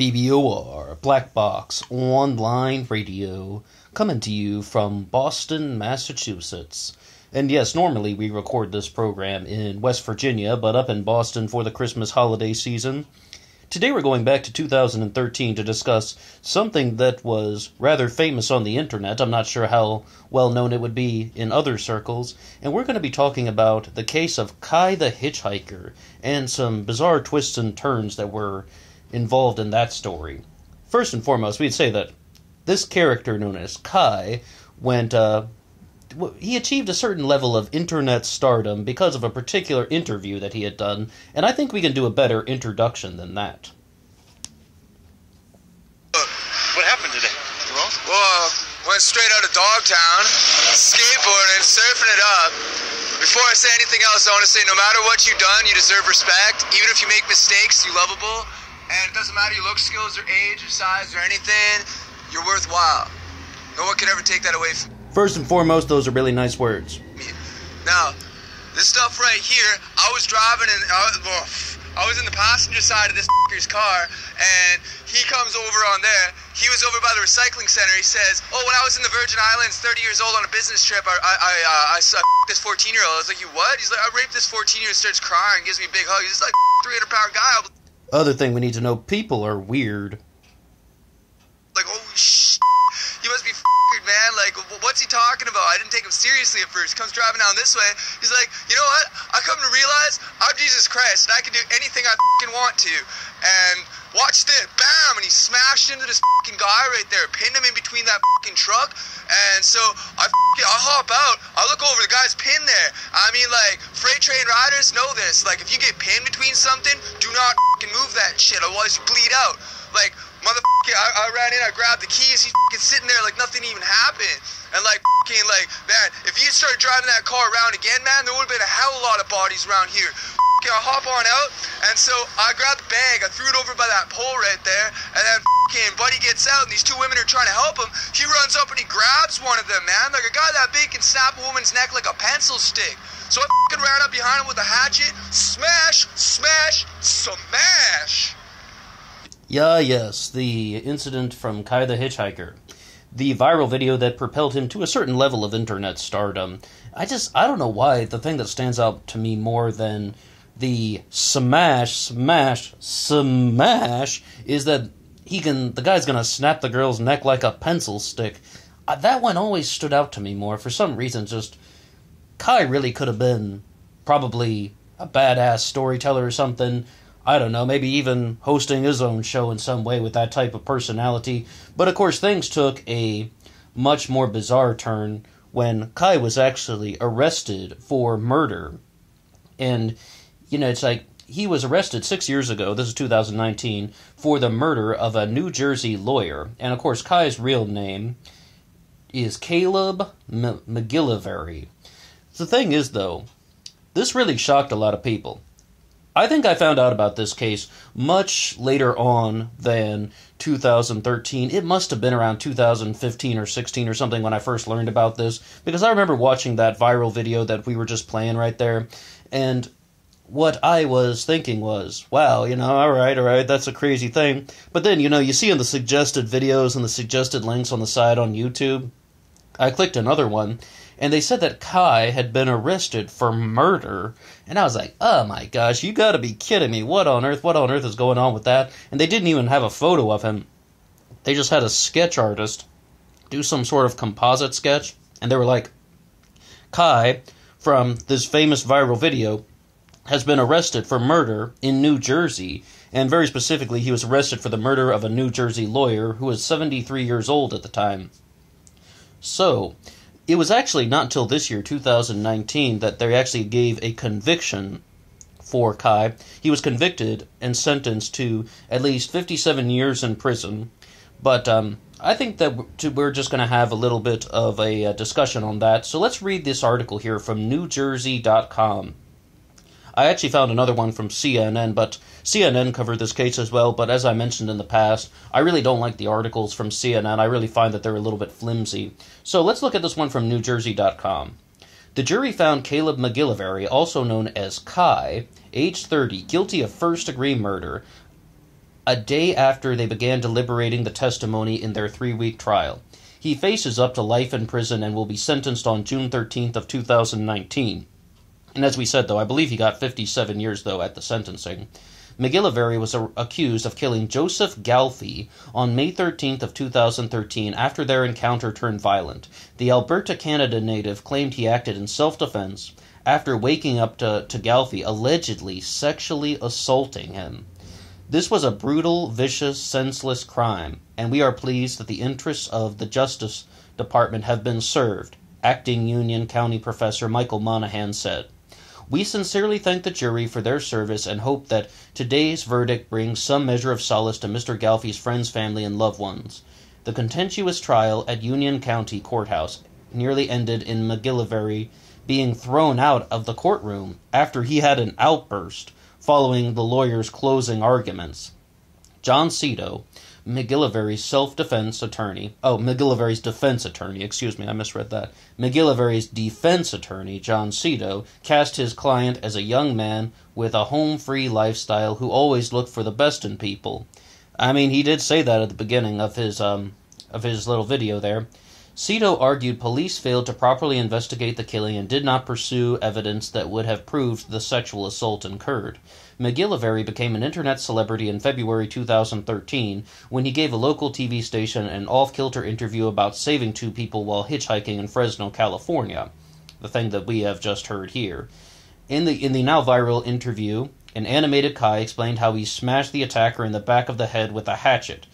BBOR, Black Box Online Radio, coming to you from Boston, Massachusetts. And yes, normally we record this program in West Virginia, but up in Boston for the Christmas holiday season. Today we're going back to 2013 to discuss something that was rather famous on the internet. I'm not sure how well known it would be in other circles. And we're going to be talking about the case of Kai the Hitchhiker and some bizarre twists and turns that were involved in that story. First and foremost, we'd say that this character known as Kai he achieved a certain level of internet stardom because of a particular interview that he had done, and I think we can do a better introduction than that. What happened today? Well, went straight out of Dogtown, skateboarding, surfing it up. Before I say anything else, I want to say no matter what you've done, you deserve respect. Even if you make mistakes, you're lovable. And it doesn't matter your look, skills, or age, or size, or anything, you're worthwhile. No one can ever take that away from you. First and foremost, those are really nice words. Now, this stuff right here, I was driving and I was in the passenger side of this f***er's car, and he comes over on there. He was over by the recycling center. He says, "Oh, when I was in the Virgin Islands, 30 years old on a business trip, I this 14-year-old." I was like, "You what?" He's like, "I raped this 14-year-old." Starts crying, gives me a big hug. He's like 300-pound guy. Other thing we need to know, people are weird. Like, holy shit, you must be f***ed, man. Like, what's he talking about? I didn't take him seriously at first. He comes driving down this way. He's like, you know what? I come to realize I'm Jesus Christ, and I can do anything I f***ing want to. And watch this. Bam! And he smashed into this f***ing guy right there. Pinned him in between that f***ing truck. And so I hop out. I look over, the guy's pinned there. I mean, like, freight train riders know this. Like, if you get pinned between something, do not f***ing move that shit. Otherwise you bleed out. Like, motherfucker, I ran in, I grabbed the keys, he's f***ing sitting there like nothing even happened. And like, f***ing, like, man, if he had started driving that car around again, man, there would have been a hell of a lot of bodies around here. F***ing, I hop on out, and so I grabbed the bag, I threw it over by that pole right there, and then f***ing buddy gets out, and these two women are trying to help him. He runs up and he grabs one of them, man. Like, a guy that big can snap a woman's neck like a pencil stick. So I f***ing ran up behind him with a hatchet, smash, smash, smash. Yes, the incident from Kai the Hitchhiker. The viral video that propelled him to a certain level of internet stardom. I don't know why the thing that stands out to me more than the smash is that the guy's gonna snap the girl's neck like a pencil stick. That one always stood out to me more. For some reason, just Kai really could have been probably a badass storyteller or something. I don't know, maybe even hosting his own show in some way with that type of personality. But of course, things took a much more bizarre turn when Kai was actually arrested for murder. And, it's like, he was arrested 6 years ago, this is 2019, for the murder of a New Jersey lawyer. And of course, Kai's real name is Caleb McGillivray. The thing is, though, this really shocked a lot of people. I think I found out about this case much later on than 2013. It must have been around 2015 or 16 or something when I first learned about this, because I remember watching that viral video that we were just playing right there, and what I was thinking was, wow, all right, that's a crazy thing. But then, you see in the suggested videos and the suggested links on the side on YouTube, I clicked another one, and they said that Kai had been arrested for murder. And I was like, oh my gosh, you gotta be kidding me. What on earth is going on with that? And they didn't even have a photo of him. They just had a sketch artist do some sort of composite sketch. And they were like, Kai, from this famous viral video, has been arrested for murder in New Jersey. And very specifically, he was arrested for the murder of a New Jersey lawyer who was 73 years old at the time. So, it was actually not until this year, 2019, that they actually gave a conviction for Kai. He was convicted and sentenced to at least 57 years in prison. But I think that we're just going to have a little bit of a discussion on that. So let's read this article here from NewJersey.com. I actually found another one from CNN, but CNN covered this case as well, but as I mentioned in the past, I really don't like the articles from CNN. I really find that they're a little bit flimsy. So let's look at this one from NewJersey.com. The jury found Caleb McGillivray, also known as Kai, age 30, guilty of first-degree murder. a day after they began deliberating the testimony in their 3-week trial. He faces up to life in prison and will be sentenced on June 13th of 2019. And as we said, though, I believe he got 57 years, though, at the sentencing. McGillivray was accused of killing Joseph Galfy on May 13th of 2013 after their encounter turned violent. The Alberta, Canada native claimed he acted in self-defense after waking up to Galfy allegedly sexually assaulting him. This was a brutal, vicious, senseless crime, and we are pleased that the interests of the Justice Department have been served, Acting Union County Professor Michael Monahan said. We sincerely thank the jury for their service and hope that today's verdict brings some measure of solace to Mr. Galfy's friends, family, and loved ones. The contentious trial at Union County Courthouse nearly ended in McGillivray being thrown out of the courtroom after he had an outburst following the lawyer's closing arguments. John Cito, McGillivray's defense attorney, McGillivray's defense attorney, John Cito, cast his client as a young man with a home-free lifestyle who always looked for the best in people. I mean, he did say that at the beginning of his little video there. Cito argued police failed to properly investigate the killing and did not pursue evidence that would have proved the sexual assault occurred. McGillivray became an internet celebrity in February 2013 when he gave a local TV station an off-kilter interview about saving 2 people while hitchhiking in Fresno, California, the thing that we have just heard here. In the now viral interview, an animated Kai explained how he smashed the attacker in the back of the head with a hatchet.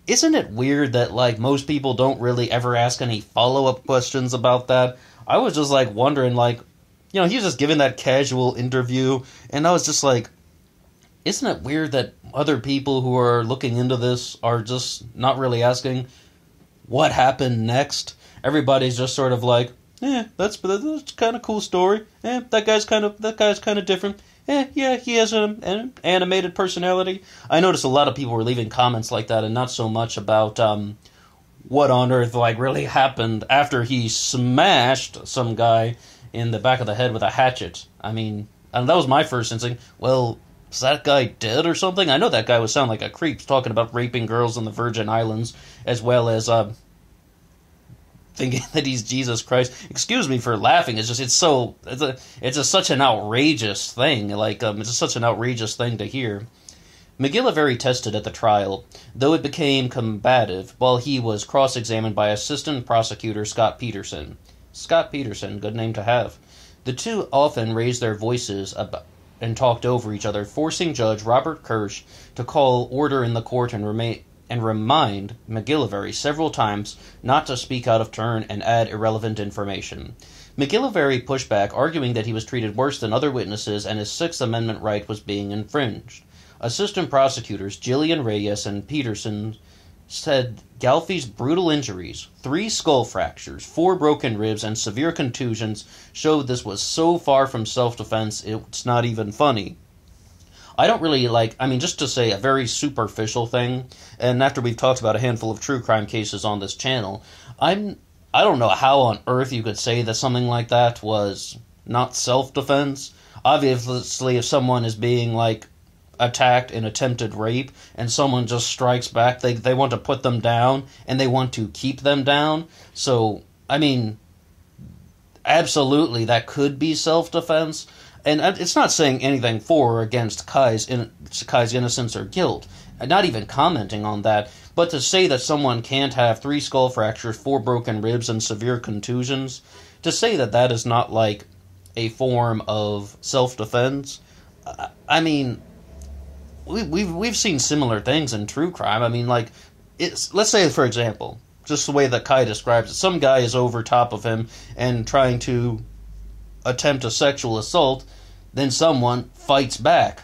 Isn't it weird that, like, most people don't really ever ask any follow-up questions about that? I was just, like, wondering, like, he was just giving that casual interview, and I was just like, isn't it weird that other people who are looking into this are just not really asking what happened next? Everybody's just sort of like, that's kind of cool story. That guy's kind of different. Yeah, he has an animated personality. I noticed a lot of people were leaving comments like that, and not so much about what on earth really happened after he smashed some guy in the back of the head with a hatchet. I mean, and that was my first instinct. Well, is that guy dead or something? I know that guy would sound like a creep talking about raping girls in the Virgin Islands, as well as thinking that he's Jesus Christ. Excuse me for laughing. It's such an outrageous thing. It's such an outrageous thing to hear. McGillivray tested at the trial, though it became combative while he was cross-examined by Assistant Prosecutor Scott Peterson. Scott Peterson, good name to have. The two often raised their voices and talked over each other, forcing Judge Robert Kirsch to call order in the court and remind McGillivray several times not to speak out of turn and add irrelevant information. McGillivray pushed back, arguing that he was treated worse than other witnesses and his Sixth Amendment right was being infringed. Assistant prosecutors Jillian Reyes and Peterson said Galfy's brutal injuries, 3 skull fractures, 4 broken ribs, and severe contusions showed this was so far from self-defense it's not even funny. I don't really just to say a very superficial thing, and after we've talked about a handful of true crime cases on this channel, I don't know how on earth you could say that something like that was not self-defense. Obviously, if someone is being, attacked in attempted rape, and someone just strikes back, they want to put them down, and they want to keep them down. So, I mean, absolutely, that could be self-defense. And it's not saying anything for or against Kai's innocence or guilt. Not even commenting on that. But to say that someone can't have 3 skull fractures, 4 broken ribs, and severe contusions, to say that that is not a form of self-defense, I mean, we've seen similar things in true crime. I mean, let's say, for example, just the way that Kai describes it, some guy is over top of him and trying to attempt a sexual assault, then someone fights back,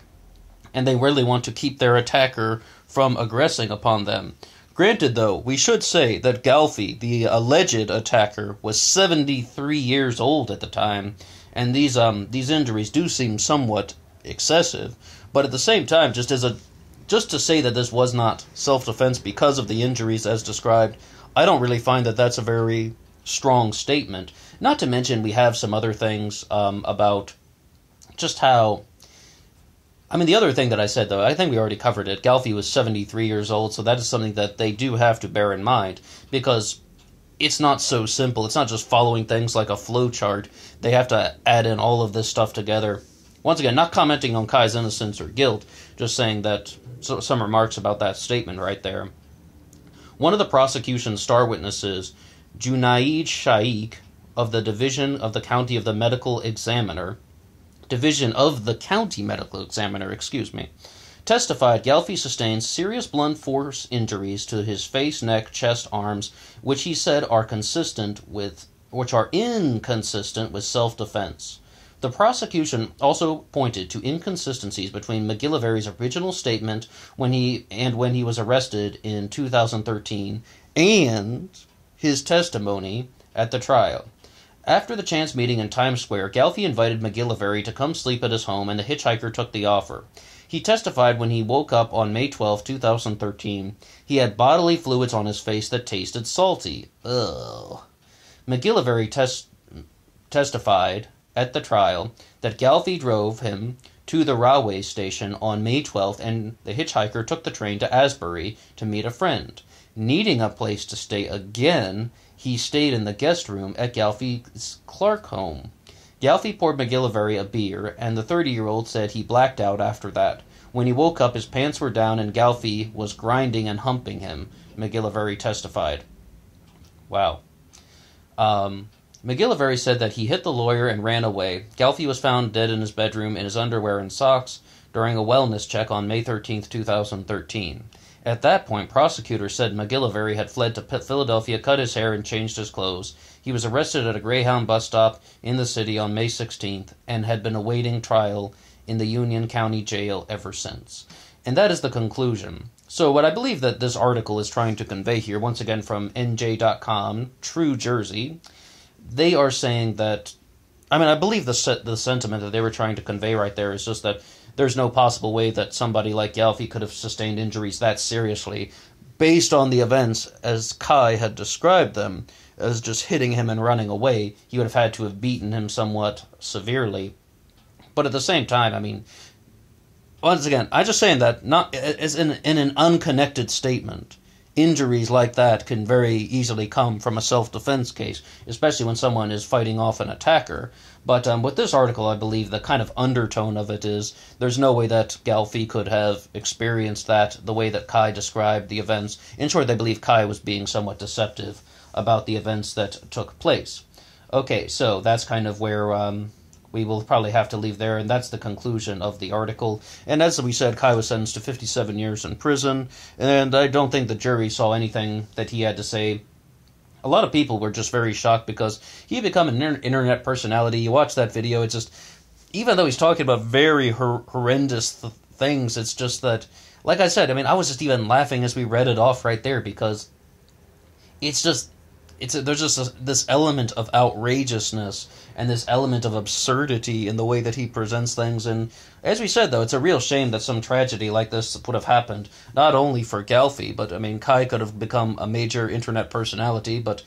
and they really want to keep their attacker from aggressing upon them. Granted, though, we should say that Galfy, the alleged attacker, was 73 years old at the time, and these injuries do seem somewhat excessive. But at the same time, just to say that this was not self-defense because of the injuries as described, I don't really find that that's a very strong statement. Not to mention we have some other things about just how I mean, the other thing that I said, though, I think we already covered it. Galfy was 73 years old, so that is something that they do have to bear in mind, because it's not so simple. It's not just following things like a flow chart. They have to add in all of this stuff together. Once again, not commenting on Kai's innocence or guilt, just saying that some remarks about that statement right there. One of the prosecution's star witnesses, Junaid Shaikh, of the Division of the County of the Medical Examiner, testified Galfy sustained serious blunt force injuries to his face, neck, chest, arms, which he said are inconsistent with self-defense. The prosecution also pointed to inconsistencies between McGillivrary's original statement when he was arrested in 2013 and his testimony at the trial. After the chance meeting in Times Square, Galfy invited McGillivray to come sleep at his home, and the hitchhiker took the offer. He testified when he woke up on May 12, 2013, he had bodily fluids on his face that tasted salty. Ugh. McGillivray testified at the trial that Galfy drove him to the railway station on May 12th, and the hitchhiker took the train to Asbury to meet a friend. Needing a place to stay again, he stayed in the guest room at Galfy's Clark home. Galfy poured McGillivray a beer, and the 30-year-old said he blacked out after that. When he woke up, his pants were down, and Galfy was grinding and humping him, McGillivray testified. Wow. McGillivray said that he hit the lawyer and ran away. Galfy was found dead in his bedroom in his underwear and socks during a wellness check on May 13, 2013. At that point, prosecutors said McGillivray had fled to Philadelphia, cut his hair, and changed his clothes. He was arrested at a Greyhound bus stop in the city on May 16th and had been awaiting trial in the Union County Jail ever since. And that is the conclusion. So what I believe that this article is trying to convey here, once again from NJ.com, True Jersey, they are saying that, I believe the sentiment that they were trying to convey right there is just that there's no possible way that somebody like Galfy could have sustained injuries that seriously, based on the events as Kai had described them, as just hitting him and running away. He would have had to have beaten him somewhat severely. But at the same time, once again, I'm just saying that not as in an unconnected statement. Injuries like that can very easily come from a self-defense case, especially when someone is fighting off an attacker. But with this article, I believe the kind of undertone of it is there's no way that Galfy could have experienced that the way that Kai described the events. In short, they believe Kai was being somewhat deceptive about the events that took place. Okay, so that's kind of where we will probably have to leave there, and that's the conclusion of the article. And as we said, Kai was sentenced to 57 years in prison, and I don't think the jury saw anything that he had to say. A lot of people were just very shocked because he had become an internet personality. You watch that video, it's just, even though he's talking about very horrendous things, it's just that, like I said, I was just even laughing as we read it off right there, because it's just, there's just this element of outrageousness and this element of absurdity in the way that he presents things. And as we said, though, it's a real shame that some tragedy like this would have happened, not only for Galfy, but, Kai could have become a major internet personality, but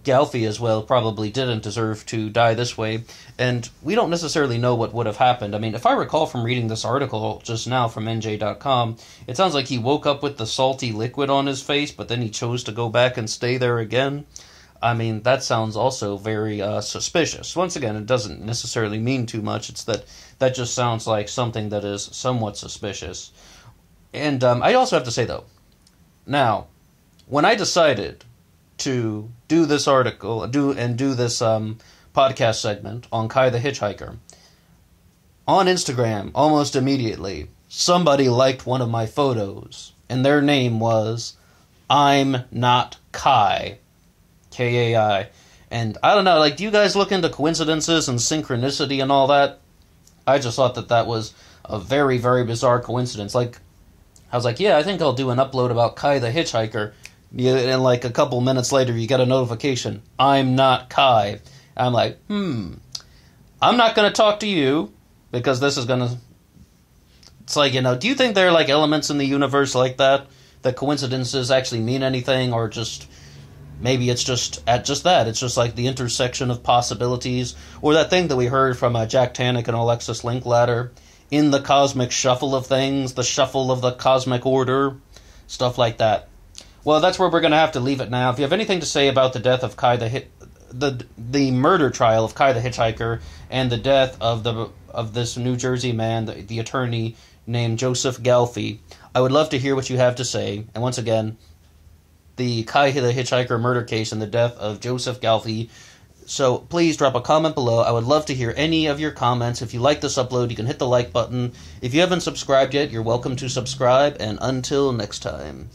Galfy as well probably didn't deserve to die this way, and we don't necessarily know what would have happened. If I recall from reading this article just now from NJ.com, it sounds like he woke up with the salty liquid on his face, but then he chose to go back and stay there again. That sounds also very suspicious. Once again, it doesn't necessarily mean too much. It's that just sounds like something that is somewhat suspicious. And I also have to say, though, now, when I decided to do this article, do this podcast segment on Kai the Hitchhiker, on Instagram, almost immediately, somebody liked one of my photos, and their name was I'm Not Kai, Kai. And I don't know, do you guys look into coincidences and synchronicity and all that? I just thought that was a very, very bizarre coincidence. I was like, yeah, I think I'll do an upload about Kai the Hitchhiker. And a couple minutes later, you get a notification, I'm Not Kai. I'm like, I'm not going to talk to you, because this is going to... It's do you think there are, elements in the universe like that coincidences actually mean anything, or just... Maybe it's just that. It's just the intersection of possibilities, or that thing that we heard from Jack Tannick and Alexis Linklater. in the cosmic shuffle of things, the shuffle of the cosmic order, stuff like that. Well, that's where we're going to have to leave it now. If you have anything to say about the death of the murder trial of Kai the Hitchhiker and the death of this New Jersey man, the attorney named Joseph Galfy, I would love to hear what you have to say. And once again, the Kai the Hitchhiker murder case and the death of Joseph Galfy. So please drop a comment below. I would love to hear any of your comments. If you like this upload, you can hit the like button. If you haven't subscribed yet, you're welcome to subscribe. And until next time.